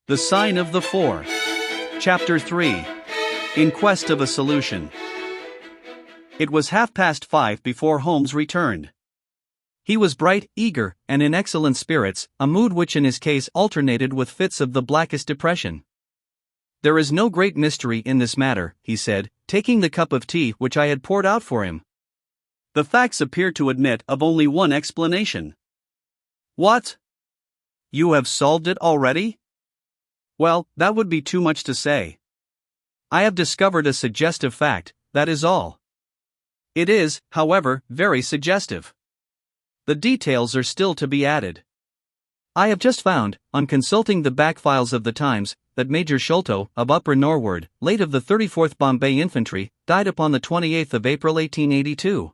The Sign of the Four. Chapter 3. In Quest of a Solution. It was 5:30 before Holmes returned. He was bright, eager, and in excellent spirits, a mood which in his case alternated with fits of the blackest depression. "There is no great mystery in this matter," he said, taking the cup of tea which I had poured out for him. "The facts appear to admit of only one explanation." "What? You have solved it already?" "Well, that would be too much to say. I have discovered a suggestive fact, that is all. It is, however, very suggestive. The details are still to be added. I have just found, on consulting the back files of the Times, that Major Sholto, of Upper Norwood, late of the 34th Bombay Infantry, died upon the 28th of April 1882.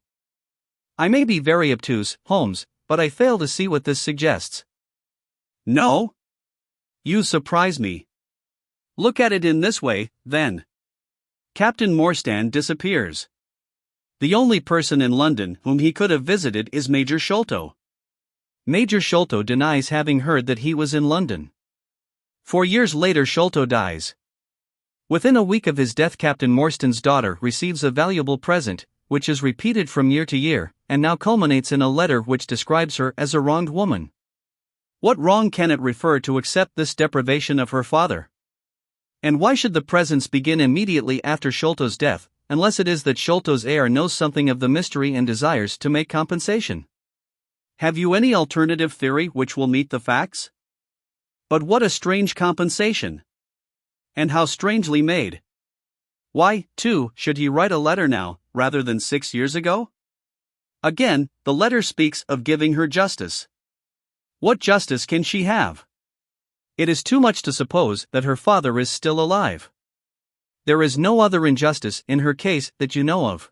I may be very obtuse, Holmes, but I fail to see what this suggests." "No? You surprise me. Look at it in this way, then. Captain Morstan disappears. The only person in London whom he could have visited is Major Sholto. Major Sholto denies having heard that he was in London. 4 years later Sholto dies. Within a week of his death Captain Morstan's daughter receives a valuable present, which is repeated from year to year, and now culminates in a letter which describes her as a wronged woman. What wrong can it refer to except this deprivation of her father? And why should the presents begin immediately after Sholto's death, unless it is that Sholto's heir knows something of the mystery and desires to make compensation? Have you any alternative theory which will meet the facts? But what a strange compensation! And how strangely made! Why, too, should he write a letter now, rather than 6 years ago? Again, the letter speaks of giving her justice. What justice can she have? It is too much to suppose that her father is still alive. There is no other injustice in her case that you know of.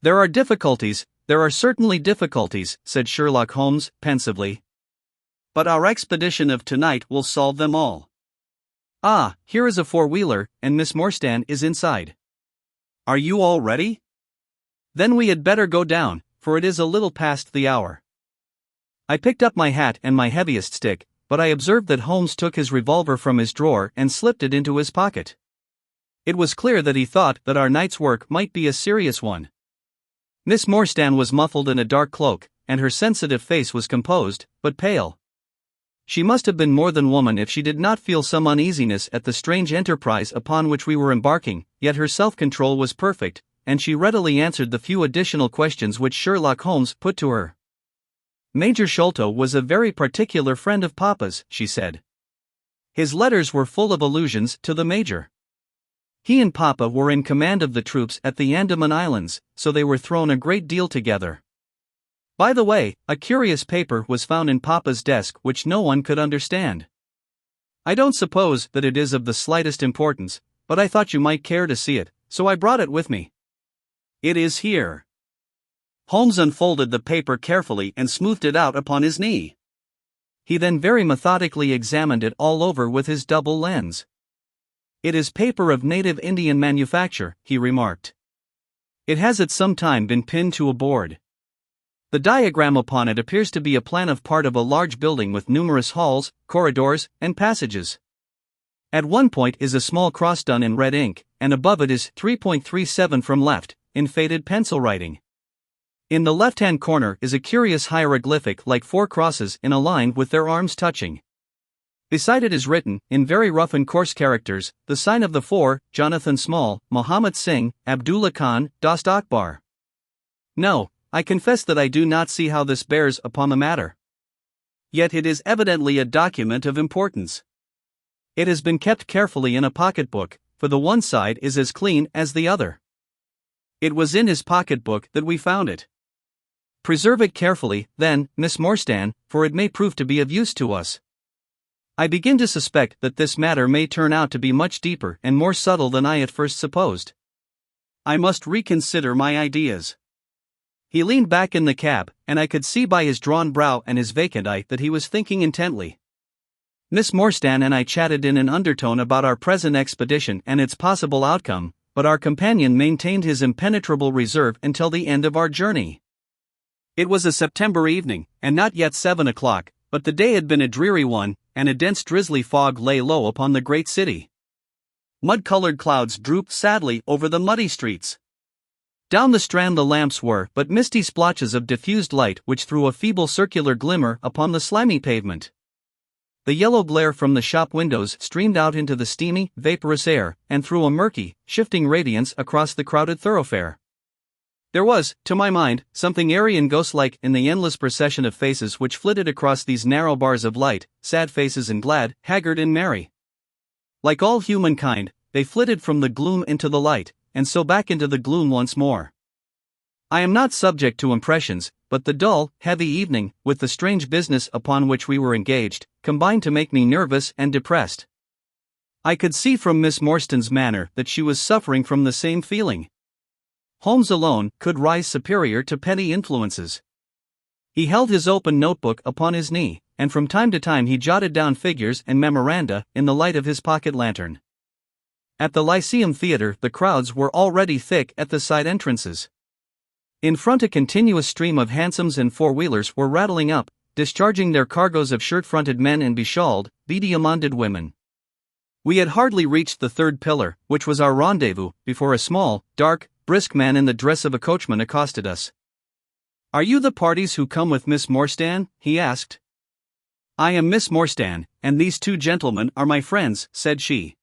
There are certainly difficulties, said Sherlock Holmes, pensively. But our expedition of tonight will solve them all. Ah, here is a four-wheeler, and Miss Morstan is inside. Are you all ready? Then we had better go down, for it is a little past the hour. I picked up my hat and my heaviest stick, but I observed that Holmes took his revolver from his drawer and slipped it into his pocket. It was clear that he thought that our night's work might be a serious one. Miss Morstan was muffled in a dark cloak, and her sensitive face was composed, but pale. She must have been more than woman if she did not feel some uneasiness at the strange enterprise upon which we were embarking, yet her self-control was perfect, and she readily answered the few additional questions which Sherlock Holmes put to her. "Major Sholto was a very particular friend of Papa's," she said. "His letters were full of allusions to the Major. He and Papa were in command of the troops at the Andaman Islands, so they were thrown a great deal together. By the way, a curious paper was found in Papa's desk which no one could understand. I don't suppose that it is of the slightest importance, but I thought you might care to see it, so I brought it with me. It is here." Holmes unfolded the paper carefully and smoothed it out upon his knee. He then very methodically examined it all over with his double lens. "It is paper of native Indian manufacture," he remarked. "It has at some time been pinned to a board. The diagram upon it appears to be a plan of part of a large building with numerous halls, corridors, and passages. At one point is a small cross done in red ink, and above it is 3.37 from left, in faded pencil writing. In the left-hand corner is a curious hieroglyphic like 4 crosses in a line with their arms touching. Beside it is written, in very rough and coarse characters, the sign of the four, Jonathan Small, Mohammed Singh, Abdullah Khan, Dost Akbar. No, I confess that I do not see how this bears upon the matter. Yet it is evidently a document of importance. It has been kept carefully in a pocketbook, for the one side is as clean as the other. It was in his pocketbook that we found it. Preserve it carefully, then, Miss Morstan, for it may prove to be of use to us. I begin to suspect that this matter may turn out to be much deeper and more subtle than I at first supposed. I must reconsider my ideas." He leaned back in the cab, and I could see by his drawn brow and his vacant eye that he was thinking intently. Miss Morstan and I chatted in an undertone about our present expedition and its possible outcome, but our companion maintained his impenetrable reserve until the end of our journey. It was a September evening, and not yet 7 o'clock, but the day had been a dreary one, and a dense drizzly fog lay low upon the great city. Mud-colored clouds drooped sadly over the muddy streets. Down the Strand the lamps were but misty splotches of diffused light which threw a feeble circular glimmer upon the slimy pavement. The yellow glare from the shop windows streamed out into the steamy, vaporous air, and threw a murky, shifting radiance across the crowded thoroughfare. There was, to my mind, something eerie and ghost-like in the endless procession of faces which flitted across these narrow bars of light, sad faces and glad, haggard and merry. Like all humankind, they flitted from the gloom into the light, and so back into the gloom once more. I am not subject to impressions, but the dull, heavy evening, with the strange business upon which we were engaged, combined to make me nervous and depressed. I could see from Miss Morstan's manner that she was suffering from the same feeling. Holmes alone could rise superior to petty influences. He held his open notebook upon his knee, and from time to time he jotted down figures and memoranda in the light of his pocket lantern. At the Lyceum Theatre the crowds were already thick at the side entrances. In front a continuous stream of hansoms and four-wheelers were rattling up, discharging their cargoes of shirt-fronted men and beshawled, beady-amanded women. We had hardly reached the third pillar, which was our rendezvous, before a small, dark, brisk man in the dress of a coachman accosted us. "Are you the parties who come with Miss Morstan?" he asked. "I am Miss Morstan, and these two gentlemen are my friends," said she.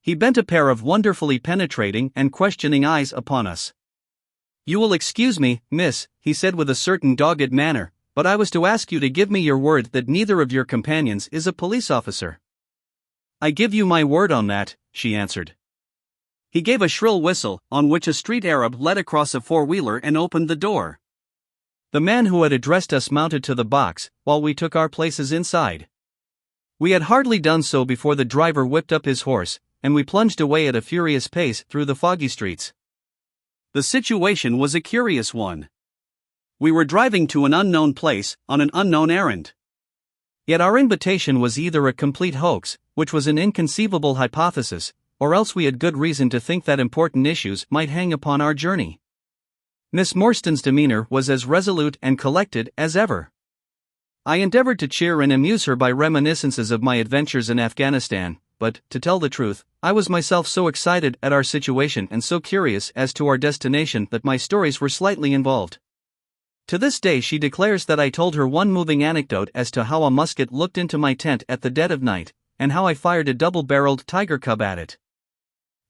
He bent a pair of wonderfully penetrating and questioning eyes upon us. "You will excuse me, miss," he said with a certain dogged manner, "but I was to ask you to give me your word that neither of your companions is a police officer." "I give you my word on that," she answered. He gave a shrill whistle, on which a street Arab led across a four-wheeler and opened the door. The man who had addressed us mounted to the box, while we took our places inside. We had hardly done so before the driver whipped up his horse, and we plunged away at a furious pace through the foggy streets. The situation was a curious one. We were driving to an unknown place, on an unknown errand. Yet our invitation was either a complete hoax, which was an inconceivable hypothesis, or else we had good reason to think that important issues might hang upon our journey. Miss Morstan's demeanor was as resolute and collected as ever. I endeavored to cheer and amuse her by reminiscences of my adventures in Afghanistan, but, to tell the truth, I was myself so excited at our situation and so curious as to our destination that my stories were slightly involved. To this day she declares that I told her one moving anecdote as to how a musket looked into my tent at the dead of night, and how I fired a double-barreled tiger cub at it.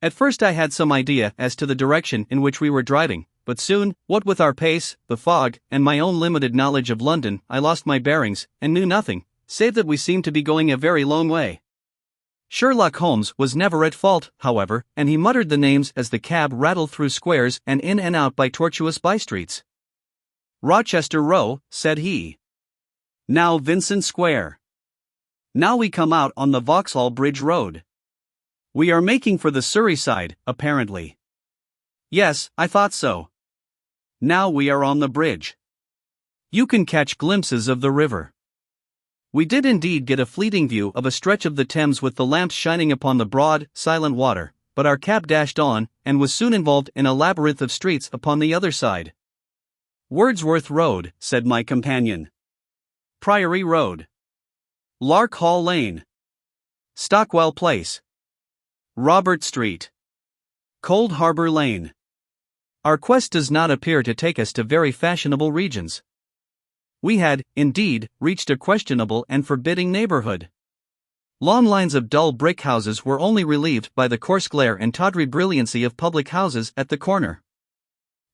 At first I had some idea as to the direction in which we were driving, but soon, what with our pace, the fog, and my own limited knowledge of London, I lost my bearings, and knew nothing, save that we seemed to be going a very long way. Sherlock Holmes was never at fault, however, and he muttered the names as the cab rattled through squares and in and out by tortuous bystreets. "Rochester Row," said he. "Now Vincent Square. Now we come out on the Vauxhall Bridge Road. We are making for the Surrey side, apparently." "Yes, I thought so. Now we are on the bridge. You can catch glimpses of the river." We did indeed get a fleeting view of a stretch of the Thames with the lamps shining upon the broad, silent water, but our cab dashed on, and was soon involved in a labyrinth of streets upon the other side. "Wordsworth Road," said my companion. "Priory Road. Lark Hall Lane. Stockwell Place. Robert Street. Cold Harbor Lane." Our quest does not appear to take us to very fashionable regions. We had, indeed, reached a questionable and forbidding neighborhood. Long lines of dull brick houses were only relieved by the coarse glare and tawdry brilliancy of public houses at the corner.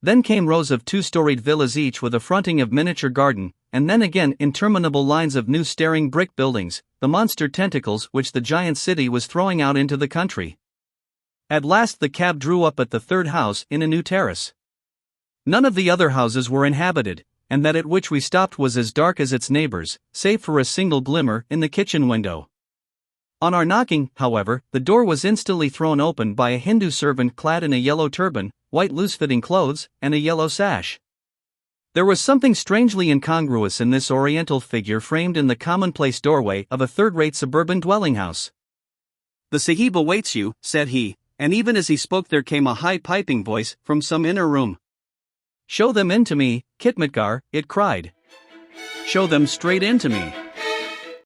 Then came rows of two-storied villas each with a fronting of miniature garden, and then again interminable lines of new staring brick buildings, the monster tentacles which the giant city was throwing out into the country. At last the cab drew up at the third house in a new terrace. None of the other houses were inhabited, and that at which we stopped was as dark as its neighbors, save for a single glimmer in the kitchen window. On our knocking, however, the door was instantly thrown open by a Hindu servant clad in a yellow turban, white loose-fitting clothes, and a yellow sash. There was something strangely incongruous in this oriental figure framed in the commonplace doorway of a third-rate suburban dwelling-house. "The Sahib awaits you," said he, and even as he spoke there came a high piping voice from some inner room. "Show them in to me, Khitmatgar," it cried. "Show them straight in to me."